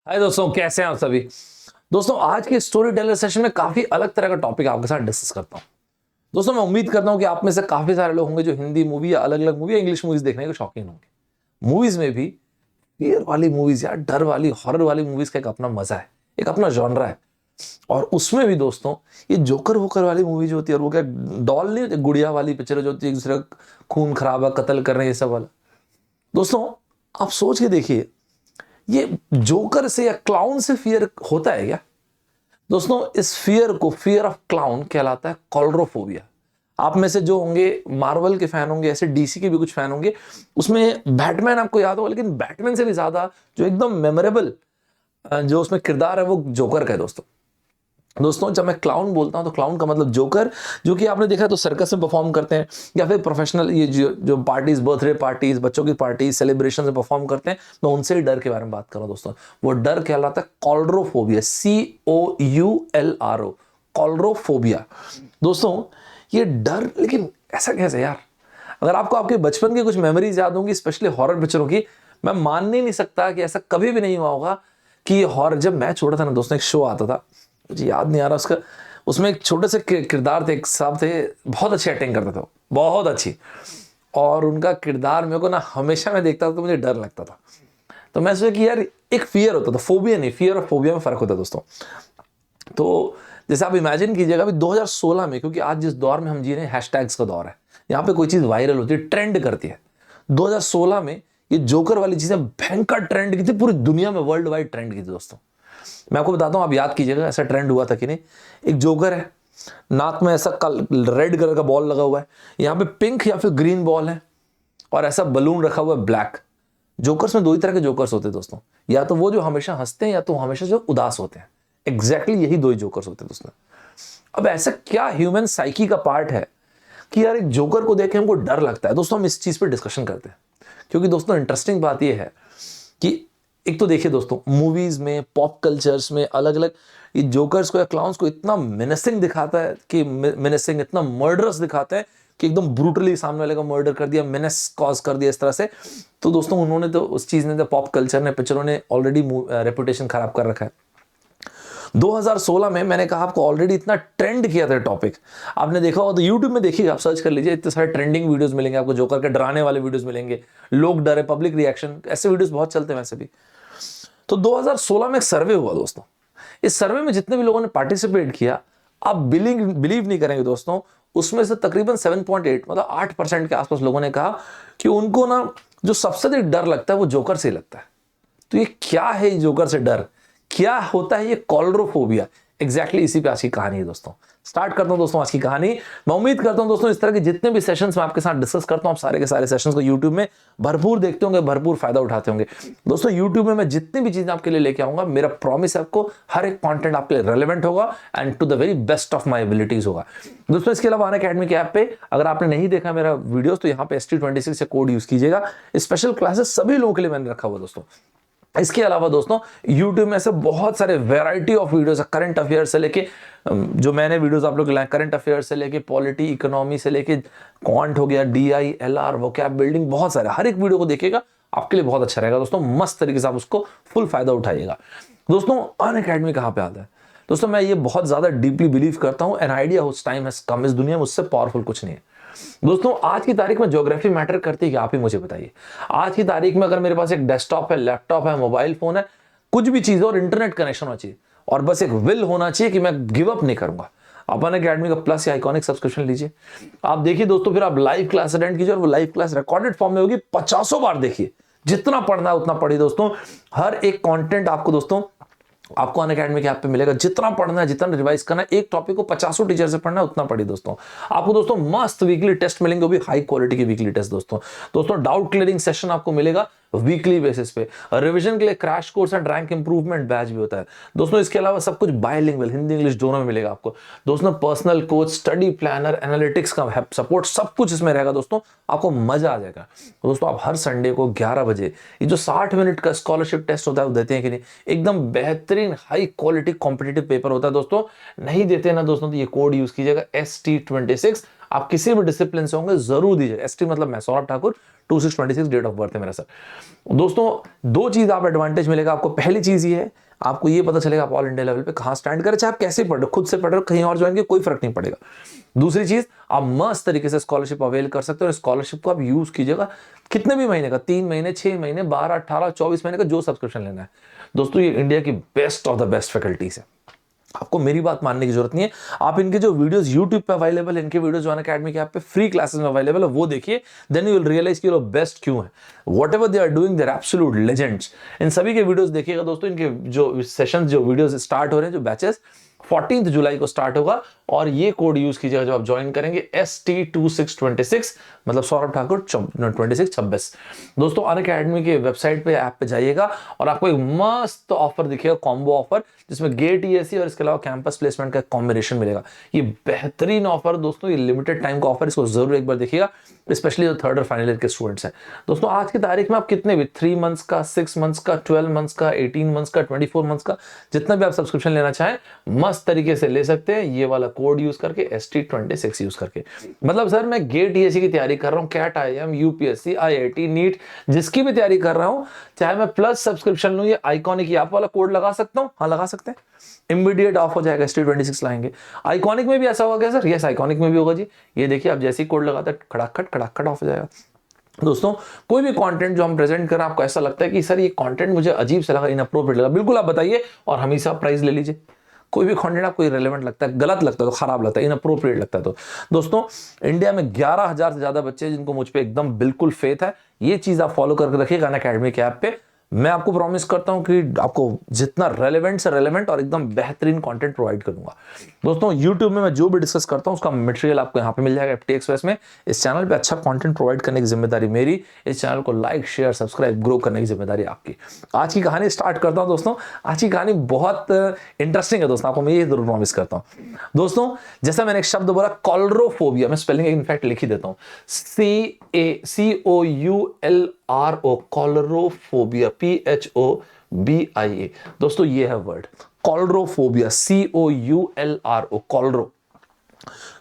हाय दोस्तों, कैसे हैं आप सभी। दोस्तों, आज के स्टोरी टेलर सेशन में काफी अलग तरह का टॉपिक आपके साथ डिस्कस करता हूं। दोस्तों, मैं उम्मीद करता हूं कि आप में से काफी सारे लोग होंगे जो हिंदी मूवी या अलग अलग मूवी या इंग्लिश मूवीज देखने के शौकीन होंगे। मूवीज में भी फियर वाली मूवीज या डर वाली हॉरर वाली मूवीज का एक अपना मजा है, एक अपना जॉनरा है। और उसमें भी दोस्तों, ये जोकर वोकर वाली मूवी जो होती है, और वो क्या डॉल नहीं होती, गुड़िया वाली पिक्चर जो होती है, एक दूसरे का खून खराबा कत्ल कर रहे हैं, ये सब वाला। दोस्तों, आप सोच के देखिए, ये जोकर से या क्लाउन से फियर होता है क्या। दोस्तों, इस फियर को फियर ऑफ क्लाउन कहलाता है कॉलरोफोबिया। आप में से जो होंगे मार्वल के फैन होंगे, ऐसे डीसी के भी कुछ फैन होंगे। उसमें बैटमैन आपको याद होगा, लेकिन बैटमैन से भी ज्यादा जो एकदम मेमोरेबल जो उसमें किरदार है वो जोकर का है। दोस्तों, जब मैं क्लाउन बोलता हूं तो क्लाउन का मतलब जोकर, जो कि आपने देखा तो सर्कस में परफॉर्म करते हैं, या फिर प्रोफेशनल ये जो पार्टीज, बर्थडे पार्टीज, बच्चों की पार्टीज, सेलिब्रेशन में परफॉर्म करते हैं। मैं उनसे ही डर के बारे में बात कर रहा हूं दोस्तों। वो डर कहलाता है कॉलरोफोबिया, COULRO, कॉलरोफोबिया। दोस्तों, ये डर, लेकिन ऐसा कैसे यार। अगर आपको आपके बचपन की कुछ मेमोरीज याद होंगी, स्पेशली हॉरर पिक्चरों की, मैं मान नहीं सकता कि ऐसा कभी भी नहीं हुआ होगा कि हॉरर। जब मैं छोटा था ना दोस्तों, एक शो आता था, मुझे याद नहीं आ रहा उसका, उसमें एक छोटे से किरदार थे, एक साहब थे, बहुत अच्छी एक्टिंग करते थे, बहुत अच्छी। और उनका किरदार मेरे को ना, हमेशा मैं देखता था तो मुझे डर लगता था। तो मैं सोचा कि यार, एक फियर होता था, फोबिया नहीं, फियर और फोबिया में फर्क होता है दोस्तों। तो जैसे आप इमेजिन कीजिएगा, अभी 2016 में, क्योंकि आज जिस दौर में हम जी रहे हैं, हैशटैग्स का दौर है। यहाँ पे कोई चीज वायरल होती है, ट्रेंड करती है। 2016 में ये जोकर वाली चीजें भयंकर ट्रेंड की थी, पूरी दुनिया में वर्ल्ड वाइड ट्रेंड की थी दोस्तों। मैं आपको बताता हूं, आप याद कीजिएगा ऐसा ट्रेंड हुआ था कि नहीं। एक जोकर है, नाक में ऐसा रेड कलर का बॉल लगा हुआ है, यहाँ पे पिंक या फिर ग्रीन बॉल है, और ऐसा बलून रखा हुआ है ब्लैक। जोकर्स में दो ही तरह के जोकर्स होते हैं दोस्तों, या तो वो जो हमेशा हंसते हैं, या तो हमेशा जो उदास होते हैं। एग्जैक्टली यही दो ही जोकर्स होते हैं दोस्तों। अब ऐसा क्या ह्यूमन साइकी का पार्ट है कि यार एक जोकर को देख के हमको डर लगता है। दोस्तों, हम इस चीज पर डिस्कशन करते हैं, क्योंकि दोस्तों इंटरेस्टिंग बात यह है कि एक तो देखिए दोस्तों, मूवीज में, पॉप कल्चर्स में अलग अलग ये जोकर्स को या क्लाउन्स को इतना मेनेसिंग दिखाता है कि मेनेसिंग, इतना मर्डरस दिखाता है कि एकदम ब्रूटली सामने वाले का मर्डर कर दिया, मेनेस कॉज कर दिया इस तरह से। तो दोस्तों, उन्होंने तो उस चीज ने, तो पॉप कल्चर ने, पिक्चरों ने ऑलरेडी रेपुटेशन खराब कर रखा है। 2016 में मैंने कहा आपको, ऑलरेडी इतना ट्रेंड किया था टॉपिक। आपने देखा हो तो यूट्यूब में देखिएगा, आप सर्च कर लीजिए, इतने सारे ट्रेंडिंग वीडियोस मिलेंगे आपको, जोकर के डराने वाले वीडियोस मिलेंगे, लोग डरे, पब्लिक रिएक्शन, ऐसे वीडियोस बहुत चलते हैं वैसे भी। तो 2016 में एक सर्वे हुआ दोस्तों। इस सर्वे में जितने भी लोगों ने पार्टिसिपेट किया, आप बिलीव नहीं करेंगे दोस्तों, उसमें से तकरीबन 7.8 मतलब 8% के आसपास लोगों ने कहा कि उनको ना, जो सबसे अधिक डर लगता है वो जोकर से ही लगता है। तो ये क्या है, ये जोकर से डर क्या होता है, ये कॉलरोफोबिया। एग्जैक्टली इसी पे आज की कहानी है दोस्तों। स्टार्ट करता हूं दोस्तों आज की कहानी। मैं उम्मीद करता हूं दोस्तों, इस तरह के जितने भी सेशंस मैं आपके साथ डिस्कस करता हूं, आप सारे के सारे सेशंस को यूट्यूब में भरपूर देखते होंगे, भरपूर फायदा उठाते होंगे। दोस्तों, यूट्यूब में मैं जितनी भी चीजें आपके लिए लेके आऊंगा, मेरा प्रॉमिस है आपको, हर एक कंटेंट आपके लिए रेलेवेंट होगा and to the very best of my abilities होगा दोस्तों। इसके अलावा अनअकैडमी के ऐप पे अगर आपने नहीं देखा मेरा वीडियोस, तो यहाँ पे ST26 से कोड यूज कीजिएगा। स्पेशल क्लासेस सभी लोगों के लिए मैंने रखा हुआ दोस्तों। इसके अलावा दोस्तों, YouTube में ऐसे बहुत सारे वैरायटी ऑफ वीडियोस है, करंट अफेयर से लेके, जो मैंने वीडियोस आप लोग लाए, करंट अफेयर से लेके पॉलिटी, इकोनॉमी से लेके क्वांट हो गया, DI, LR, वोकैब बिल्डिंग, बहुत सारे। हर एक वीडियो को देखिएगा, आपके लिए बहुत अच्छा रहेगा दोस्तों। मस्त तरीके से आप उसको फुल फायदा उठाइएगा दोस्तों। अनअकैडमी कहाँ पे आता है दोस्तों, मैं ये बहुत ज्यादा डीपली बिलीव करता हूँ, an idea whose time has come. इस दुनिया में उससे पावरफुल कुछ नहीं है दोस्तों। आज की तारीख में ज्योग्राफी मैटर करती है कि आप ही मुझे बताइए। आज की तारीख में अगर मेरे पास एक डेस्कटॉप है, लैपटॉप है, मोबाइल फोन है, कुछ भी चीज, और इंटरनेट कनेक्शन होना चाहिए, और बस एक विल होना चाहिए कि मैं गिव अप नहीं करूंगा। आप अनअकैडमी का प्लस या आइकॉनिक सब्सक्रिप्शन लीजिए, आप देखिए दोस्तों, फिर आप लाइव क्लास अटेंड कीजिए, और वो लाइव क्लास रिकॉर्डेड फॉर्म में होगी, 50 बार देखिए। जितना पढ़ना है उतना पढ़िए दोस्तों। हर एक कंटेंट आपको दोस्तों, आपको अनअकैडमी के ऐप पे मिलेगा। जितना पढ़ना है, जितना रिवाइज करना है, एक टॉपिक को 50 टीचर से पढ़ना है, उतना पढ़िए दोस्तों। आपको दोस्तों मस्त वीकली टेस्ट मिलेंगे, वो भी हाई क्वालिटी के वीकली टेस्ट दोस्तों। डाउट क्लियरिंग सेशन आपको मिलेगा वीकली बेसिस पे। रिवीजन के लिए crash course and rank improvement batch भी होता है दोस्तों। इसके अलावा सब कुछ बायलिंगुअल, हिंदी इंग्लिश दोनों में मिलेगा आपको दोस्तों। Personal coach, study planner, analytics का सपोर्ट, सब कुछ इसमें रहेगा दोस्तों। आपको मजा आ जाएगा दोस्तों। आप हर संडे को 11 बजे ये जो 60 मिनट का स्कॉलरशिप टेस्ट होता है वो देते हैं कि नहीं, एकदम बेहतरीन हाई क्वालिटी कॉम्पिटिटिव पेपर होता है दोस्तों। नहीं देते ना दोस्तों, तो ये कोड यूज कीजिएगा ST26, आप किसी भी डिसिप्लिन से होंगे जरूर दीजिए। एसटी मतलब मैं Saurabh Thakur, 2626 date of birth है मेरा सर। दोस्तों दो चीज आप एडवांटेज मिलेगा आपको। पहली चीज ये है, आपको ये पता चलेगा आप ऑल इंडिया लेवल पे कहां स्टैंड करें, चाहे आप कैसे पढ़ रहे हो, खुद से पढ़ रहे हो, कहीं और ज्वाइन किया, कोई फर्क नहीं पड़ेगा। दूसरी चीज, आप मस्त तरीके से स्कॉलरशिप अवेल कर सकते हो, और स्कॉलरशिप को आप यूज कीजिएगा कितने भी महीने का, 3 महीने, 6 महीने, 12, 18, 24 महीने का जो सब्सक्रिप्शन लेना है। दोस्तों ये इंडिया की best of the best faculties है, आपको मेरी बात मानने की जरूरत नहीं है। आप इनके जो वीडियोस YouTube पे अवेलेबल है, इनके वीडियोस जो अनअकैडमी के ऐप पे फ्री क्लासेस में अवेलेबल है, वो देखिए, देन यू विल रियलाइज कि वो बेस्ट क्यों है। Whatever they are doing, they're absolute legends. इन सभी के वीडियोस देखिएगा दोस्तों। इनके जो सेशंस, जो वीडियोस स्टार्ट हो रहे हैं, जो बैचेस 14 जुलाई को स्टार्ट होगा, और ये कोड यूज कीजिएगा जब आप ज्वाइन करेंगे, ST2626, मतलब सौरभ ठाकुर 2626। दोस्तों अनअकैडमी के वेबसाइट पे, ऐप पे जाइएगा, और आपको एक मस्त ऑफर दिखेगा, कॉम्बो ऑफर, जिसमें गेट ESE और इसके अलावा कैंपस प्लेसमेंट का कॉम्बिनेशन मिलेगा। ये बेहतरीन ऑफर दोस्तों, ये लिमिटेड टाइम का ऑफर, इसको जरूर एक बार देखिएगा, स्पेशली जो थर्ड और फाइनल ईयर के स्टूडेंट्स हैं। दोस्तों आज की तारीख में आप कितने भी 3 मंथ्स का, 6 मंथ्स का, 12 मंथ्स का, 18 मंथ्स का, 24 मंथ्स का, जितना भी आप सब्सक्रिप्शन लेना चाहें मस्त तरीके से ले सकते हैं, ये वाला कोड यूज करके, ST26 यूज करके। मतलब सर मैं गेट ESE की तैयारी कर रहा हूँ, CAT IIM, UPSC, IIT, NEET, जिसकी भी तैयारी कर रहा हूँ, चाहे मैं प्लस सब्सक्रिप्शन लूं, ये आइकॉनिक ऐप वाला कोड लगा सकता हूँ? हाँ लगा सकते हैं, इमीडिएट ऑफ हो जाएगा, ST26 लाएंगे। आइकॉनिक में भी ऐसा होगा क्या सर? यस, आइकॉनिक में भी होगा जी। ये देखिए आप जैसे ही कोड लगाते हैं, खड़ाखट खड़ाखट ऑफ हो जाएगा। दोस्तों कोई भी कंटेंट जो हम प्रेजेंट कर रहे हैं, आपको ऐसा लगता है कि सर ये कंटेंट मुझे अजीब से लगा, इनअप्रोप्रिएट लगा, बिल्कुल आप बताइए और हमेशा प्राइस ले लीजिए। कोई भी कंटेंट आपको इरेलेवेंट लगता है, गलत लगता है, तो खराब लगता है, इनअप्रोप्रिएट लगता है, तो दोस्तों इंडिया में 11,000 से ज्यादा बच्चे जिनको मुझ पे एकदम बिल्कुल फेथ है। ये चीज आप फॉलो करके रखिएगा अनअकैडमी के ऐप पे। मैं आपको प्रॉमिस करता हूं कि आपको जितना रेलेवेंट से रेलेवेंट और एकदम बेहतरीन कंटेंट प्रोवाइड करूंगा। दोस्तों YouTube में मैं जो भी डिस्कस करता हूं उसका मटेरियल आपको यहां पे मिल जाएगा FT Express में। इस चैनल पे अच्छा कंटेंट प्रोवाइड करने की जिम्मेदारी मेरी, इस चैनल को लाइक, शेयर, सब्सक्राइब, ग्रो करने की जिम्मेदारी आपकी। आज की कहानी स्टार्ट करता हूं दोस्तों। आज की कहानी बहुत इंटरेस्टिंग है दोस्तों, आपको मैं ये जरूर प्रॉमिस करता हूं। दोस्तों जैसा मैंने एक शब्द बोला, कॉलरोफोबिया, मैं स्पेलिंग इनफैक्ट लिख ही देता हूं, COULRO, कॉलरोफोबिया, PHOBIA। दोस्तों ये है वर्ड कॉलरोफोबिया, COULRO, कॉलरो।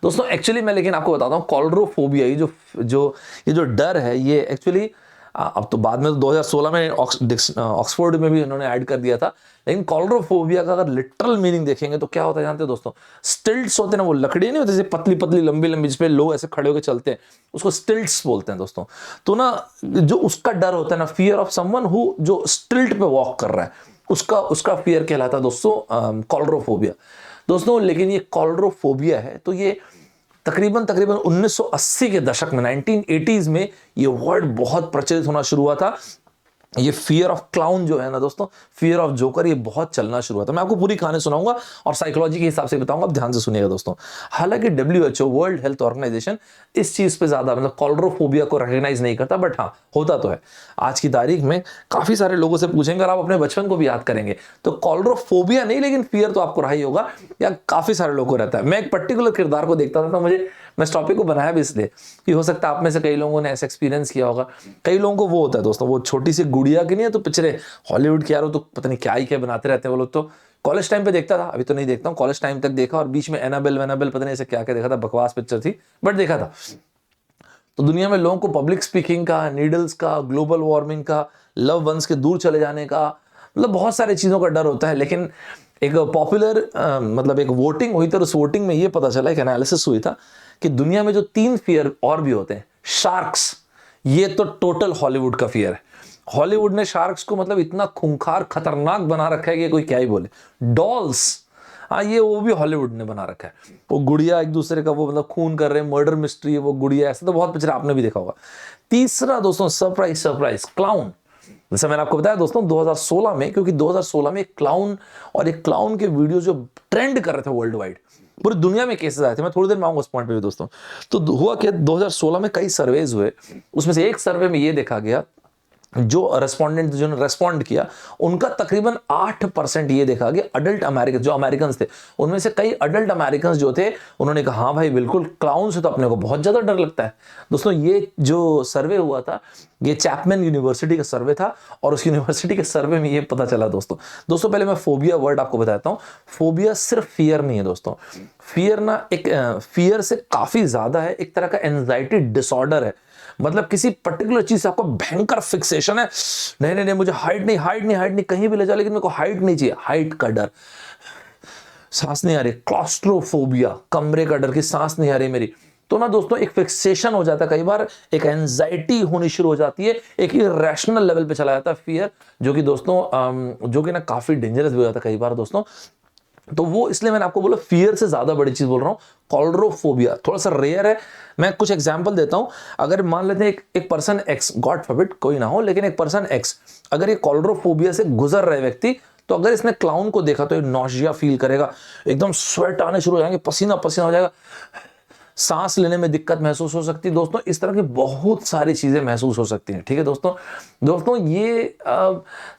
दोस्तों एक्चुअली मैं लेकिन आपको बताता हूं, कॉलरोफोबिया ये जो डर है, ये एक्चुअली अब तो बाद में तो 2016 में ऑक्सफोर्ड में भी इन्होंने ऐड कर दिया था, लेकिन कॉलरोफोबिया का अगर लिटरल मीनिंग देखेंगे तो क्या होता है जानते हैं दोस्तों? स्टिल्ट्स होते हैं ना, वो लकड़ी नहीं होती जैसे पतली पतली लंबी लंबी, जिसपे लोग ऐसे खड़े होकर चलते हैं, उसको स्टिल्ट्स बोलते हैं दोस्तों। तो ना जो उसका डर होता है ना, फियर ऑफ समवन हु जो स्टिल्ट पे वॉक कर रहा है, उसका फियर कहलाता है दोस्तों कॉलरोफोबिया। दोस्तों लेकिन ये कॉलरोफोबिया है तो ये तकरीबन 1980 के दशक में, 1980s में ये वर्ड बहुत प्रचलित होना शुरू हुआ था। ये फियर ऑफ क्लाउन जो है ना दोस्तों, फियर ऑफ जोकर, ये बहुत चलना शुरू हुआ था। मैं आपको पूरी कहानी सुनाऊंगा और साइकोलॉजी के हिसाब से बताऊंगा, आप ध्यान से सुनिएगा दोस्तों। हालांकि WHO, वर्ल्ड हेल्थ ऑर्गेनाइजेशन, इस चीज पे ज्यादा मतलब कॉलरोफोबिया को रिकॉग्नाइज नहीं करता, बट हाँ होता तो है। आज की तारीख में काफी सारे लोगों से पूछेंगे और आप अपने बचपन को भी याद करेंगे तो कॉलरोफोबिया नहीं, लेकिन फियर तो आपको रहा ही होगा, या काफी सारे लोगों को रहता है। मैं एक पर्टिकुलर किरदार को देखता था तो मैं इस टॉपिक को बनाया भी इसलिए कि हो सकता है आप में से कई लोगों ने ऐसा एक्सपीरियंस किया होगा। कई लोगों को वो होता है दोस्तों, वो छोटी सी गुड़िया की नहीं है तो पिक्चरें हॉलीवुड की, यार वो तो पता नहीं क्या ही क्या बनाते रहते हैं वो लोग। तो कॉलेज टाइम पे देखता था, अभी तो नहीं देखता हूँ, कॉलेज टाइम तक देखा, और बीच में एनाबेल पता नहीं ऐसे क्या क्या देखा था, बकवास पिक्चर थी बट देखा था। तो दुनिया में लोगों को पब्लिक स्पीकिंग का, नीडल्स का, ग्लोबल वार्मिंग का, लव वंस के दूर चले जाने का, मतलब बहुत सारी चीजों का डर होता है। लेकिन एक पॉपुलर मतलब एक वोटिंग हुई, तो उस वोटिंग में ये पता चला, एक एनालिसिस हुई था कि दुनिया में जो 3 फियर और भी होते हैं, शार्क्स, ये तो टोटल हॉलीवुड का फियर है। हॉलीवुड ने शार्क्स को मतलब इतना खूंखार, खतरनाक बना रखा है कि कोई क्या ही बोले। डॉल्स, हाँ ये वो भी हॉलीवुड ने बना रखा है। वो गुड़िया एक दूसरे का वो मतलब खून कर रहे हैं, मर्डर मिस्ट्री है वो गुड़िया, ऐसा तो बहुत पिक्चर आपने भी देखा होगा। तीसरा दोस्तों सरप्राइज क्लाउन। जैसे मैंने आपको बताया दोस्तों 2016 में, क्योंकि 2016 में एक क्लाउन के वीडियो जो ट्रेंड कर रहे थे वर्ल्ड वाइड, पूरी दुनिया में केसेस आए थे। मैं थोड़ी देर में आऊंगा उस पॉइंट पे भी दोस्तों। तो हुआ क्या, 2016 में कई सर्वेज हुए, उसमें से एक सर्वे में ये देखा गया जो रेस्पोंडेंट जिन्होंने रेस्पॉन्ड किया उनका तकरीबन 8% ये देखा कि अडल्ट अमेरिकन जो अमेरिकन थे उनमें से कई अडल्ट अमेरिकन जो थे उन्होंने कहा हाँ भाई बिल्कुल क्लाउन से तो अपने को बहुत ज़्यादा डर लगता है। दोस्तों ये जो सर्वे हुआ था ये चैपमैन यूनिवर्सिटी का सर्वे था और उस यूनिवर्सिटी के सर्वे में ये पता चला दोस्तों पहले मैं फोबिया वर्ड आपको बताता हूँ। फोबिया सिर्फ फियर नहीं है दोस्तों, फियर ना एक फियर से काफ़ी ज़्यादा है, एक तरह का एंजाइटी डिसऑर्डर है। मतलब किसी पर्टिकुलर चीज से आपको भयंकर फिक्सेशन है, नहीं नहीं नहीं मुझे हाइट नहीं कहीं भी ले जाओ लेकिन मेरे को हाइट नहीं चाहिए, हाइट का डर, सांस नहीं आ रही, क्लॉस्ट्रोफोबिया, कमरे का डर कि सांस नहीं आ रही मेरी। तो ना दोस्तों एक फिक्सेशन हो जाता है, कई बार एक एंजाइटी होनी शुरू हो जाती है, एक इरेशनल लेवल पे चला जाता है फियर, जो कि दोस्तों जो कि ना काफी डेंजरस भी हो जाता है कई बार दोस्तों। तो वो इसलिए मैंने आपको बोला फियर से ज्यादा बड़ी चीज बोल रहा हूं। कॉलरोफोबिया थोड़ा सा रेयर है, मैं कुछ एग्जांपल देता हूं। अगर मान लेते हैं एक पर्सन एक्स, गॉड फॉरबिड कोई ना हो, लेकिन एक पर्सन एक्स अगर ये कॉलरोफोबिया से गुजर रहे व्यक्ति, तो अगर इसने क्लाउन को देखा तो ये नॉशिया फील करेगा, एकदम स्वेट आने शुरू हो जाएंगे, पसीना पसीना हो जाएगा, सांस लेने में दिक्कत महसूस हो सकती है दोस्तों, इस तरह की बहुत सारी चीजें महसूस हो सकती हैं। ठीक है दोस्तों ये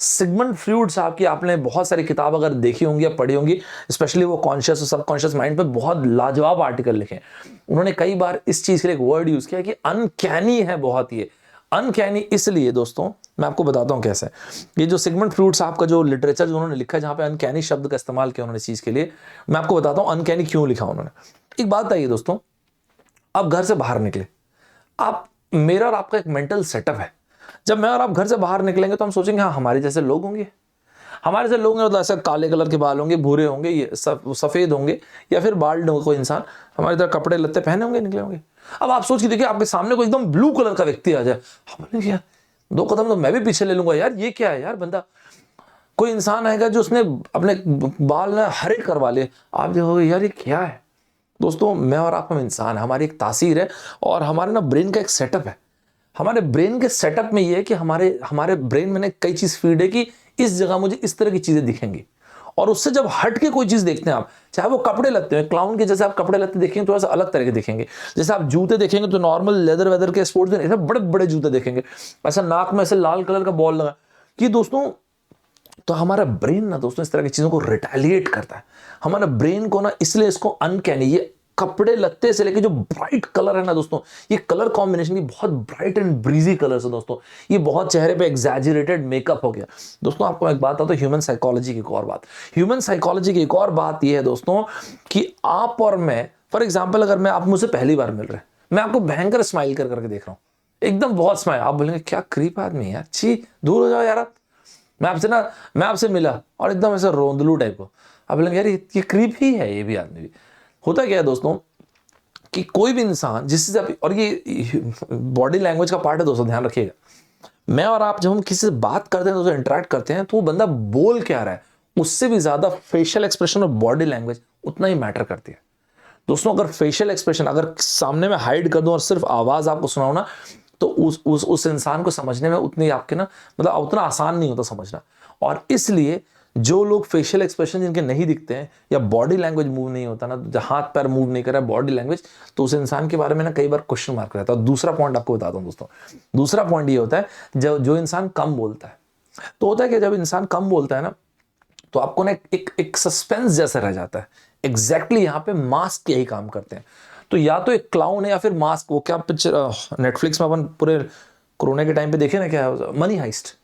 सिगमंड फ्रॉइड साहब की आपने बहुत सारी किताब अगर देखी होंगी या पढ़ी होंगी, स्पेशली वो कॉन्शियस और सबकॉन्शियस माइंड पे बहुत लाजवाब आर्टिकल लिखे। उन्होंने कई बार इस चीज के लिए एक वर्ड यूज किया कि अनकैनी है बहुत। ये अनकैनी इसलिए दोस्तों मैं आपको बताता हूं कैसे। ये जो सिगमंड फ्रॉइड साहब का जो लिटरेचर जो उन्होंने लिखा है जहां पे अनकैनी शब्द का इस्तेमाल किया उन्होंने इस चीज के लिए, मैं आपको बताता हूं अनकैनी क्यों लिखा उन्होंने। एक बात बताइए दोस्तों, आप घर से बाहर निकले, आप मेरा और आपका एक मेंटल सेटअप है। जब मैं और आप घर से बाहर निकलेंगे तो हम सोचेंगे हाँ हमारे जैसे लोग होंगे, हमारे जैसे लोग मतलब ऐसा काले कलर के बाल होंगे, भूरे होंगे, ये सफेद होंगे, या फिर बाल्ड होगा कोई इंसान, हमारी तरह कपड़े लत्ते पहने होंगे, निकले होंगे। अब आप सोच के देखिए आपके सामने कोई एकदम ब्लू कलर का व्यक्ति आ जाए, हम बोलेंगे यार 2 कदम तो मैं भी पीछे ले लूंगा, यार ये क्या है यार बंदा। कोई इंसान आएगा जो उसने अपने बाल ना हरे करवा ले, आप देखोगे यार ये क्या है। दोस्तों मैं और आप हम इंसान, हमारी एक तासीर है और हमारे ना ब्रेन का एक सेटअप है। हमारे ब्रेन के सेटअप में ये है कि हमारे ब्रेन में ना कई चीज फीड है कि इस जगह मुझे इस तरह की चीजें दिखेंगी, और उससे जब हट के कोई चीज देखते हैं आप, चाहे वो कपड़े लगते हैं क्लाउन के जैसे आप कपड़े लगते देखेंगे थोड़ा सा अलग तरह के दिखेंगे, जैसे आप जूते देखेंगे तो नॉर्मल लेदर वेदर के स्पोर्ट्स ऐसे बड़े बड़े जूते देखेंगे, ऐसा नाक में ऐसे लाल कलर का बॉल लगा कि दोस्तों। तो हमारा ब्रेन ना दोस्तों इस तरह की चीजों को रिटेलिएट करता है। हमारा ब्रेन को ना इसलिए इसको अनकैनी, ये कपड़े लत्ते से लेके जो ब्राइट कलर है ना दोस्तों, ये कलर कॉम्बिनेशन, ये बहुत ब्राइट एंड ब्रीजी कलर्स है दोस्तों, ये बहुत चेहरे पे एग्जैजरेटेड मेकअप हो गया। दोस्तों आपको एक बात आता है ह्यूमन साइकोलॉजी की एक और बात, ह्यूमन साइकोलॉजी की एक और बात ये है दोस्तों कि आप और मैं, फॉर एग्जाम्पल अगर मैं आप मुझसे पहली बार मिल रहे हैं, मैं आपको भयंकर स्माइल कर करके देख रहा हूँ, एकदम बहुत स्माइल, आप बोलेंगे क्या क्रीप आदमी है यार, छी दूर हो जाओ यार आप। मैं आपसे मिला और एकदम ऐसा रोंदलू टाइप को, आप बोलेंगे यार ये क्रीप ही है, ये भी आदमी भी। होता क्या है दोस्तों कि कोई भी इंसान जिससे आप, और ये बॉडी लैंग्वेज का पार्ट है दोस्तों, ध्यान रखिएगा, मैं और आप जब हम किसी से बात करते हैं दोस्तों, इंटरेक्ट करते हैं, तो वो बंदा बोल क्या रहा है उससे भी ज्यादा फेशियल एक्सप्रेशन और बॉडी लैंग्वेज उतना ही मैटर करती है दोस्तों। अगर फेशियल एक्सप्रेशन अगर सामने में हाइड कर दूं और सिर्फ आवाज आपको सुनाऊं ना, तो उस इंसान को समझने में उतनी आपके ना मतलब उतना आसान नहीं होता समझना। और इसलिए जो लोग फेशियल एक्सप्रेशन जिनके नहीं दिखते हैं या बॉडी लैंग्वेज मूव नहीं होता ना, हाथ पैर मूव नहीं कर रहा है बॉडी लैंग्वेज, तो उस इंसान के बारे में ना कई बार क्वेश्चन मार्क रहता है। और दूसरा पॉइंट आपको बताता हूं दोस्तों, दूसरा पॉइंट ये होता है जो इंसान कम बोलता है, तो होता है कि जब इंसान कम बोलता है ना, तो आपको ना एक सस्पेंस जैसा रह जाता है। एग्जैक्टली यहाँ पे मास्क यही काम करते हैं। तो या तो एक क्लाउन है या फिर मास्क, वो क्या पिक्चर नेटफ्लिक्स में अपन पूरे कोरोना के टाइम पे देखे ना, क्या मनी हाइस्ट,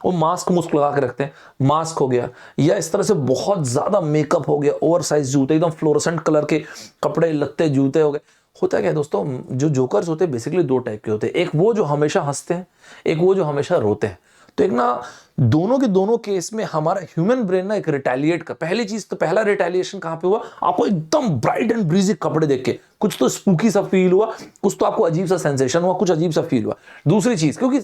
वो मास्क मुस्क लगा के रखते हैं, मास्क हो गया, या इस तरह से बहुत ज्यादा मेकअप हो गया, ओवरसाइज जूते, एकदम फ्लोरोसेंट कलर के कपड़े लत्ते जूते हो गए। होता क्या है दोस्तों, जो जोकर्स होते हैं बेसिकली 2 टाइप के होते हैं, एक वो जो हमेशा हंसते हैं, एक वो जो हमेशा रोते हैं। तो एक ना दोनों के दोनों केस में हमारा ह्यूमन ब्रेन ना एक रिटेलिएट का, पहली चीज तो पहला रिटेलिएशन कहां पे हुआ, आपको एकदम ब्राइट एंड ब्रीजी कपड़े देख के कुछ तो स्पूकी सा फील हुआ, कुछ तो आपको अजीब सा सेंसेशन हुआ, कुछ अजीब सा फील हुआ। दूसरी चीज, क्योंकि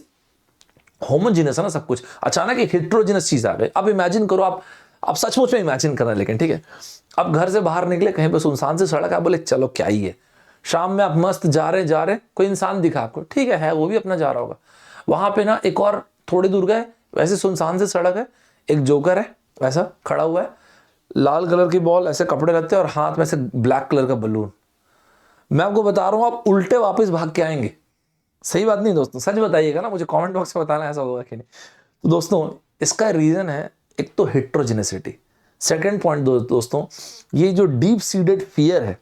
होमोजीनस है ना सब कुछ, अचानक एक हेट्रोजीनस चीज आ गई। अब इमेजिन करो, आप सचमुच में इमेजिन कर रहे हैं, लेकिन ठीक है, अब घर से बाहर निकले, कहीं पर सुनसान से सड़क, आप बोले चलो क्या ही है, शाम में आप मस्त जा रहे कोई इंसान दिखा आपको, ठीक है वो भी अपना जा रहा होगा, वहां पे ना एक और थोड़ी दूर गए, वैसे सुनसान से सड़क है, एक जोकर है वैसा खड़ा हुआ है, लाल कलर की बॉल, ऐसे कपड़े रहते हैं और हाथ में से ब्लैक कलर का बलून। मैं आपको बता रहा हूं आप उल्टे वापस भाग के आएंगे, सही बात नहीं दोस्तों, सच बताइएगा ना, मुझे कमेंट बॉक्स में बताना ऐसा होगा कि नहीं। तो दोस्तों इसका रीजन है एक तो हेट्रोजेनेसिटी, सेकंड पॉइंट दोस्तों ये जो डीप सीडेड फियर है,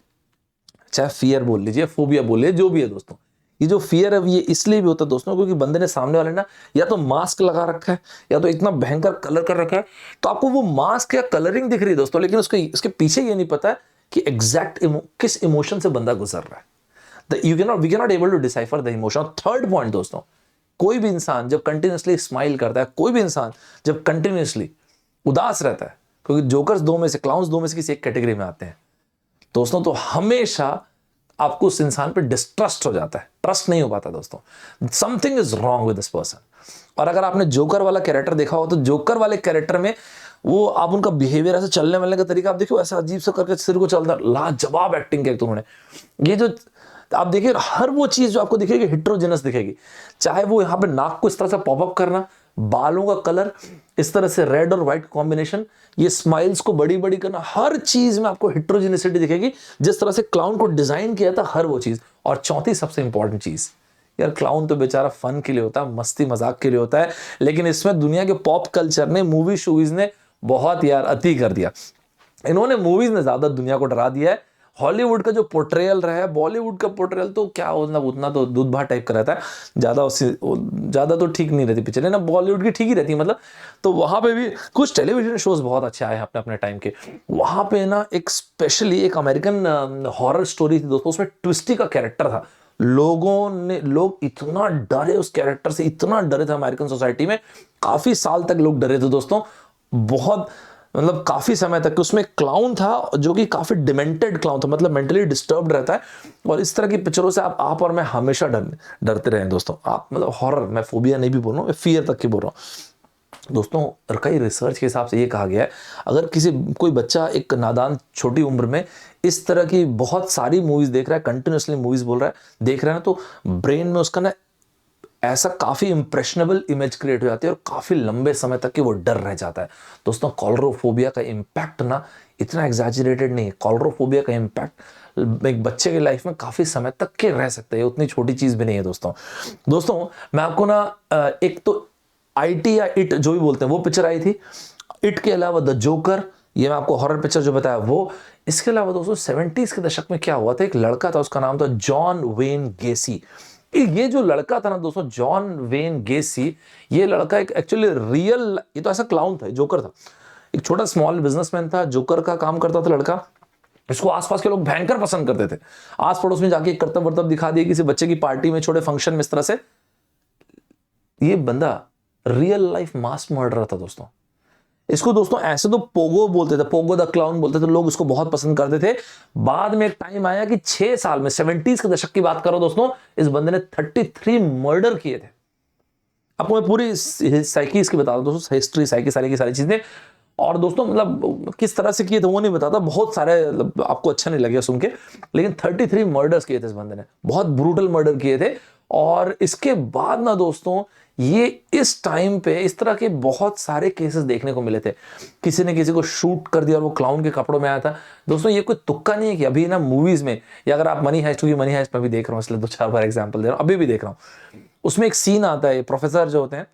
चाहे फियर बोल लीजिए, फोबिया बोल लीजिए, जो भी है दोस्तों, ये जो फियर है ये इसलिए भी होता है दोस्तों क्योंकि बंदे ने सामने वाले ना या तो मास्क लगा रखा है या तो इतना भयंकर कलर कर रखा है, तो आपको वो मास्क या कलरिंग दिख रही है दोस्तों, लेकिन उसके पीछे ये नहीं पता है कि एग्जैक्ट किस इमोशन से बंदा गुजर रहा है। We can not able to decipher the emotion. Third point दोस्तों, कोई भी इंसान जब कंटिन्यूसली स्माइल करता है, कोई भी इंसान जब कंटिन्यूसली उदास रहता है, क्योंकि जोकर्स दो में से, क्लाउन्स दो में से किसी एक कैटेगरी में आते हैं दोस्तों, तो हमेशा आपको उस इंसान पे डिस्ट्रस्ट हो जाता है, ट्रस्ट नहीं हो पाता दोस्तों, something is wrong with this person. और अगर आपने जोकर वाला कैरेक्टर देखा हो तो जोकर वाले कैरेक्टर में वो आप उनका बिहेवियर, ऐसे चलने वालने का तरीका आप देखो, ऐसा अजीब सा करके सिर को चलता, लाजवाब एक्टिंग किया उन्होंने। ये जो आप देखिए हर वो चीज जो आपको दिखेगी हेट्रोजेनस दिखेगी, चाहे वो यहाँ पे नाक को इस तरह से पॉपअप करना, बालों का कलर इस तरह से रेड और व्हाइट कॉम्बिनेशन, ये स्माइल्स को बड़ी बड़ी करना, हर चीज में आपको हेट्रोजेनेसिटी दिखेगी जिस तरह से क्लाउन को डिजाइन किया था, हर वो चीज। और चौथी सबसे इंपॉर्टेंट चीज, यार क्लाउन तो बेचारा फन के लिए होता है, मस्ती मजाक के लिए होता है, लेकिन इसमें दुनिया के पॉप कल्चर ने, मूवी शूज ने बहुत यार अति कर दिया। इन्होंने मूवीज ने ज्यादा दुनिया को डरा दिया है। हॉलीवुड का जो पोर्ट्रेयल रहा है, बॉलीवुड का पोर्ट्रेयल तो क्या उतना तो दूध भात टाइप का रहता है, ज्यादा तो ठीक नहीं रहती पिक्चर, ना बॉलीवुड की ठीक ही रहती मतलब। तो वहां पे भी कुछ टेलीविजन शोज बहुत अच्छे आए हैं अपने अपने टाइम के। वहां पे ना एक स्पेशली एक अमेरिकन हॉरर स्टोरी थी दोस्तों, उसमें ट्विस्टी का कैरेक्टर था। लोग इतना डरे उस कैरेक्टर से, इतना डरे थे अमेरिकन सोसाइटी में, काफी साल तक लोग डरे थे दोस्तों, बहुत मतलब काफी समय तक। उसमें क्लाउन था जो कि काफी डिमेंटेड क्लाउन था, मतलब मेंटली डिस्टर्ब्ड रहता है। और इस तरह की पिक्चरों से आप और मैं हमेशा डरते रहे दोस्तों। आप मतलब हॉरर, मैं फोबिया नहीं भी बोल रहा हूँ, फियर तक की बोल रहा हूँ दोस्तों। कई रिसर्च के हिसाब से ये कहा गया है, अगर कोई बच्चा एक नादान छोटी उम्र में इस तरह की बहुत सारी मूवीज देख रहा है, कंटिन्यूसली मूवीज बोल रहा है, देख रहा है ना, तो ब्रेन में उसका ना ऐसा काफी इंप्रेशनेबल इमेज क्रिएट हो जाती है और काफी लंबे समय तक कि वो डर रह जाता है दोस्तों। कॉलरोफोबिया का इम्पैक्ट ना इतना एग्जैजरेटेड नहीं है। कॉलरोफोबिया का इम्पैक्ट एक बच्चे की लाइफ में काफी समय तक के रह सकते हैं, उतनी छोटी चीज भी नहीं है दोस्तों। मैं आपको ना एक तो IT या इट जो भी बोलते हैं वो पिक्चर आई थी, इट के अलावा द जोकर, ये मैं आपको हॉरर पिक्चर जो बताया वो। इसके अलावा दोस्तों 70s के दशक में क्या हुआ था, एक लड़का था, उसका नाम था जॉन वेन गेसी। ये जो लड़का था ना दोस्तों, जॉन वेन गेसी, ये लड़का एक एक्चुअली रियल, ये तो ऐसा क्लाउन था, जोकर था, एक छोटा स्मॉल बिजनेसमैन था, जोकर का काम करता था लड़का। इसको आसपास के लोग भयंकर पसंद करते थे, आस पड़ोस में जाके करतब वर्तब दिखा दिए किसी बच्चे की पार्टी में, छोटे फंक्शन में, इस तरह से। ये बंदा रियल लाइफ मास मर्डरर था दोस्तों। इसको दोस्तों ऐसे तो पोगो बोलते थे, पोगो द क्लाउन बोलते थे लोग, इसको बहुत पसंद करते थे। बाद में एक टाइम आया कि 6 साल में, 70s के दशक की बात करो दोस्तों, इस बंदे ने 33 मर्डर किए थे। आपको मैं पूरी साइकी इसकी बता दूं दोस्तों, हिस्ट्री साइकी सारी की सारी चीजें। और दोस्तों मतलब किस तरह से किए थे वो नहीं बताता, बहुत सारे आपको अच्छा नहीं लगेगा सुन के, लेकिन 33 मर्डर्स किए थे इस बंदे ने, बहुत ब्रूटल मर्डर किए थे। और इसके बाद ना दोस्तों ये इस टाइम पे इस तरह के बहुत सारे केसेस देखने को मिले थे। किसी ने किसी को शूट कर दिया और वो क्लाउन के कपड़ों में आया था दोस्तों। ये कोई तुक्का नहीं है कि अभी ना मूवीज में, या अगर आप मनी हाइस्ट, क्योंकि मनी हाइस्ट में भी देख रहा हूँ इसलिए 2-4 बार एग्जांपल दे रहा हूँ, अभी भी देख रहा हूँ, उसमें एक सीन आता है, प्रोफेसर जो होते हैं,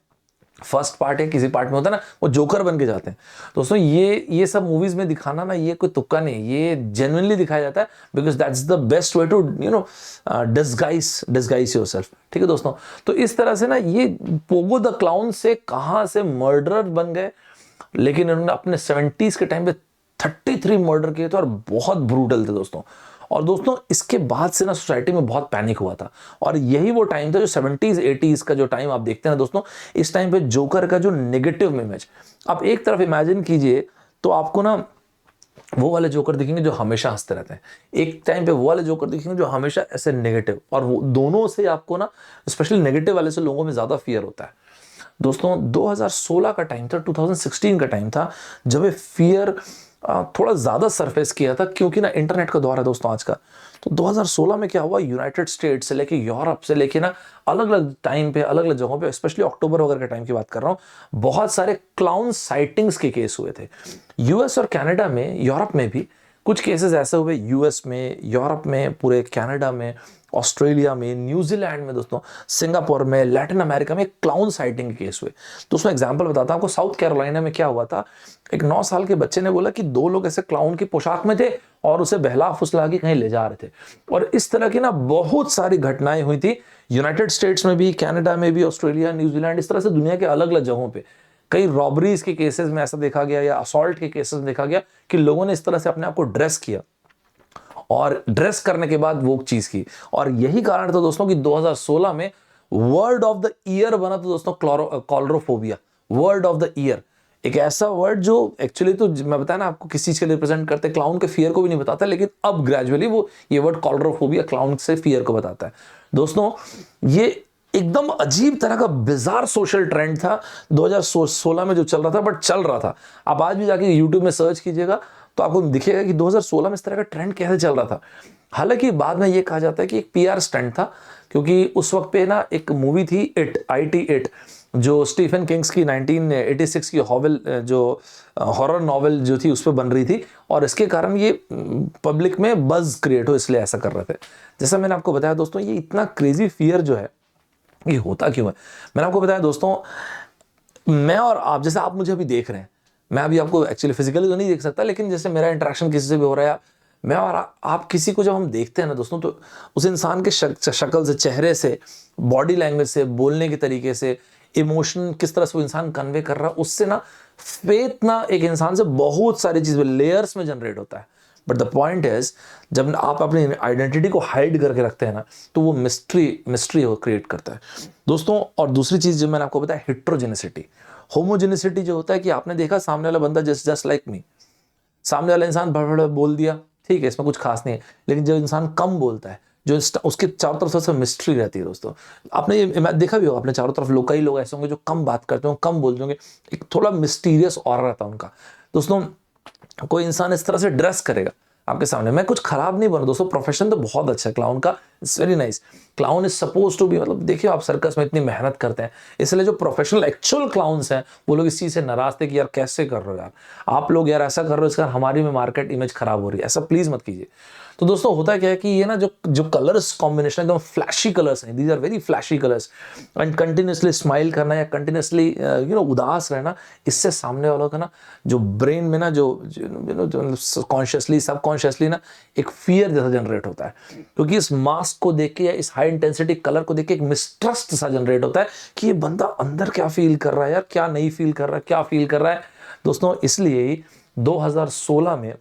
फर्स्ट पार्ट है, किसी पार्ट में होता है ना, वो जोकर बन के जाते हैं दोस्तों। ये सब मूवीज में दिखाना ना, ये कोई तुक्का नहीं, ये जेन्युइनली दिखाया जाता है, because that's the best way to disguise yourself. ठीक है दोस्तों। तो इस तरह से ना ये पोगो द क्लाउन से कहां से मर्डरर बन गए, लेकिन इन्होंने अपने 70s के टाइम पे 33 मर्डर किए थे और बहुत ब्रूटल थे दोस्तों। और दोस्तों इसके बाद से ना सोसाइटी में बहुत पैनिक हुआ था, और यही वो टाइम था जो 70s 80s का जो टाइम आप देखते हैं ना दोस्तों, इस टाइम पे जोकर का जो नेगेटिव इमेज, आप एक तरफ इमेजिन कीजिए तो आपको ना वो वाले जोकर दिखेंगे जो हमेशा हंसते रहते हैं, एक टाइम पे वो वाले जोकर दिखेंगे जो हमेशा ऐसे नेगेटिव, और वो दोनों से आपको ना स्पेशली नेगेटिव वाले से लोगों में ज्यादा फियर होता है दोस्तों। 2016 का टाइम था, 2016 का टाइम था जब ये फियर थोड़ा ज्यादा सरफेस किया था, क्योंकि ना इंटरनेट का दौर है दोस्तों आज का। तो 2016 में क्या हुआ, यूनाइटेड स्टेट्स से लेके यूरोप से लेके ना अलग अलग टाइम पे अलग अलग जगहों पे, स्पेशली अक्टूबर वगैरह के टाइम की बात कर रहा हूँ, बहुत सारे क्लाउन साइटिंग्स के केस हुए थे। यूएस और कनाडा में, यूरोप में भी कुछ केसेस ऐसे हुए, यूएस में, यूरोप में, पूरे कनाडा में, ऑस्ट्रेलिया में, न्यूजीलैंड में दोस्तों, सिंगापुर में, लैटिन अमेरिका में क्लाउन साइटिंग के केस हुए। दोस्तों एग्जांपल बताता हूं आपको, साउथ कैरोलिना में क्या हुआ था, एक 9 साल के बच्चे ने बोला कि 2 लोग ऐसे क्लाउन की पोशाक में थे और उसे बहला फुसला के कहीं ले जा रहे थे। और इस तरह की ना बहुत सारी घटनाएं हुई थी यूनाइटेड स्टेट्स में भी, कनाडा में भी, ऑस्ट्रेलिया, न्यूजीलैंड, इस तरह से दुनिया के अलग अलग जगहों पे कई रॉबरीज के केसेस में ऐसा देखा गया या असॉल्ट के केसेस में देखा गया कि लोगों ने इस तरह से अपने आप को ड्रेस किया और ड्रेस करने के बाद वो चीज की। और यही कारण था दोस्तों कि 2016 में वर्ड ऑफ द ईयर बना था दोस्तों कॉलरोफोबिया, वर्ड ऑफ द ईयर। एक ऐसा वर्ड जो एक्चुअली तो मैं बताया ना आपको किस चीज के रिप्रेजेंट करते हैं, क्लाउन के फियर को भी नहीं बताता, लेकिन अब ग्रेजुअली वो ये वर्ड कॉलरोफोबिया क्लाउन से फियर को बताता है। दोस्तों ये एकदम अजीब तरह का बिजार सोशल ट्रेंड था 2016 में जो चल रहा था, बट चल रहा था। आप आज भी जाके यूट्यूब में सर्च कीजिएगा तो आपको दिखेगा कि 2016 में इस तरह का ट्रेंड कैसे चल रहा था। हालांकि बाद में ये कहा जाता है कि एक पीआर स्टंट था, क्योंकि उस वक्त पे ना एक मूवी थी IT8 जो स्टीफन किंग्स की 1986 की जो हॉरर नॉवेल जो थी उस पर बन रही थी, और इसके कारण ये पब्लिक में बज क्रिएट हो, इसलिए ऐसा कर रहे थे। जैसा मैंने आपको बताया दोस्तों, ये इतना क्रेजी फियर जो है ये होता क्यों है, मैंने आपको बताया दोस्तों। मैं और आप, जैसे आप मुझे अभी देख रहे हैं, मैं अभी आपको एक्चुअली फिजिकली तो नहीं देख सकता, लेकिन जैसे मेरा इंटरेक्शन किसी से भी हो रहा है, मैं और आप किसी को जब हम देखते हैं ना दोस्तों, तो उस इंसान के शक्ल से, चेहरे से, बॉडी लैंग्वेज से, बोलने के तरीके से, इमोशन किस तरह से वो इंसान कन्वे कर रहा है, उससे ना फेथ ना एक इंसान से बहुत सारी चीज़ें लेयर्स में जनरेट होता है। बट द पॉइंट इज, जब आप अपनी आइडेंटिटी को हाइड करके रखते हैं ना, तो वो मिस्ट्री हो क्रिएट करता है दोस्तों। और दूसरी चीज़ जो मैंने आपको बताया, हेट्रोजेनिसिटी। होमोजेनिसिटी जो होता है कि आपने देखा सामने वाला बंदा जस्ट लाइक मी, सामने वाला इंसान बड़ा बोल दिया, ठीक है, इसमें कुछ खास नहीं है, लेकिन जो इंसान कम बोलता है, जो उसके चारों तरफ से मिस्ट्री रहती है दोस्तों। आपने ये देखा भी होगा, अपने चारों तरफ कई लोग ऐसे होंगे जो कम बात करते होंगे, कम बोलते होंगे, एक थोड़ा मिस्टीरियस ऑरा रहता है उनका। दोस्तों कोई इंसान इस तरह से ड्रेस करेगा आपके सामने, मैं कुछ खराब नहीं बोल रहा दोस्तों, प्रोफेशन तो बहुत अच्छा है क्लाउन का, it's very nice. Clown is suppose to be, मतलब देखिए आप सर्कस में इतनी मेहनत करते हैं, इसलिए जो प्रोफेशनल एक्चुअल क्लाउन्स हैं वो लोग इस चीज़ से नाराज थे कि यार कैसे कर रहे हो यार आप लोग, यार ऐसा कर रहे हो, इसका हमारी में मार्केट इमेज खराब हो रही है, ऐसा प्लीज मत कीजिए। तो दोस्तों होता क्या है कि ये ना जो कलर्स कॉम्बिनेशन एकदम फ्लैशी कलर्स हैं, these are very flashy colours, and continuously smile करना या कंटिन्यूसली उदास रहना, इससे सामने वालों का ना जो ब्रेन में ना जो कॉन्शियसली सबकॉन्शियसली ना एक फियर जैसा जनरेट होता है, क्योंकि इस मास्क को देख के या इस हाई इंटेंसिटी कलर को देख के एक मिसट्रस्ट सा जनरेट होता है कि ये बंदा अंदर क्या फील कर रहा है यार, क्या नहीं फील कर रहा है, क्या फील कर रहा है दोस्तों। इसलिए 2016 में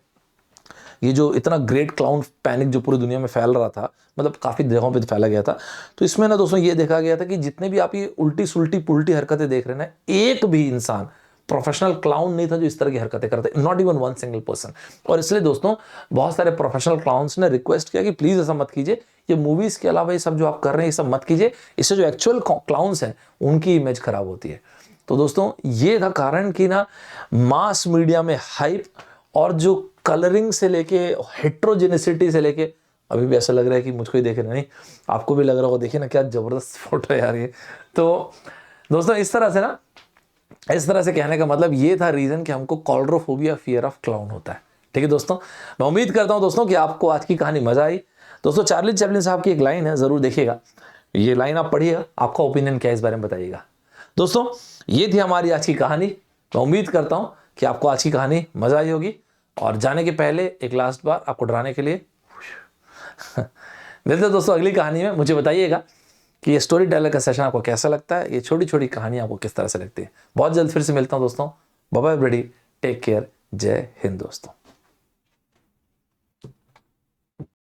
ये जो इतना ग्रेट क्लाउन पैनिक जो पूरी दुनिया में फैल रहा था, मतलब काफ़ी जगहों पे फैला गया था, तो इसमें ना दोस्तों ये देखा गया था कि जितने भी आप ये उल्टी सुल्टी पुल्टी हरकतें देख रहे हैं ना, एक भी इंसान प्रोफेशनल क्लाउन नहीं था जो इस तरह की हरकतें करते, not even one single person. और इसलिए दोस्तों बहुत सारे प्रोफेशनल क्लाउन्स ने रिक्वेस्ट किया कि प्लीज़ ऐसा मत कीजिए, ये मूवीज़ के अलावा ये सब जो आप कर रहे हैं ये सब मत कीजिए, इससे जो एक्चुअल क्लाउन्स हैं उनकी इमेज खराब होती है। तो दोस्तों ये था कारण कि ना मास मीडिया में हाइप और जो कलरिंग से लेके हेट्रोजेनिसिटी से लेके, अभी भी ऐसा लग रहा है कि मुझको ही देख रहे नहीं, आपको भी लग रहा होगा, देखिए ना क्या जबरदस्त फोटो है यार ये। तो दोस्तों इस तरह से कहने का मतलब ये था रीजन कि हमको कॉलरोफोबिया, फियर ऑफ क्लाउन होता है। ठीक है दोस्तों, मैं उम्मीद करता हूं दोस्तों कि आपको आज की कहानी मजा आई। दोस्तों चार्ली चैपलिन साहब की एक लाइन है, जरूर देखिएगा, ये लाइन आप पढ़िएगा, आपका ओपिनियन क्या है इस बारे में बताइएगा। दोस्तों ये थी हमारी आज की कहानी, मैं उम्मीद करता हूं कि आपको आज की कहानी मजा आई होगी। और जाने के पहले एक लास्ट बार आपको डराने के लिए मिलते हैं दोस्तों अगली कहानी में। मुझे बताइएगा कि ये स्टोरी टेलर का सेशन आपको कैसा लगता है, ये छोटी छोटी कहानियां आपको किस तरह से लगती है। बहुत जल्द फिर से मिलता हूं दोस्तों, bye bye everybody, take care, जय हिंद दोस्तों।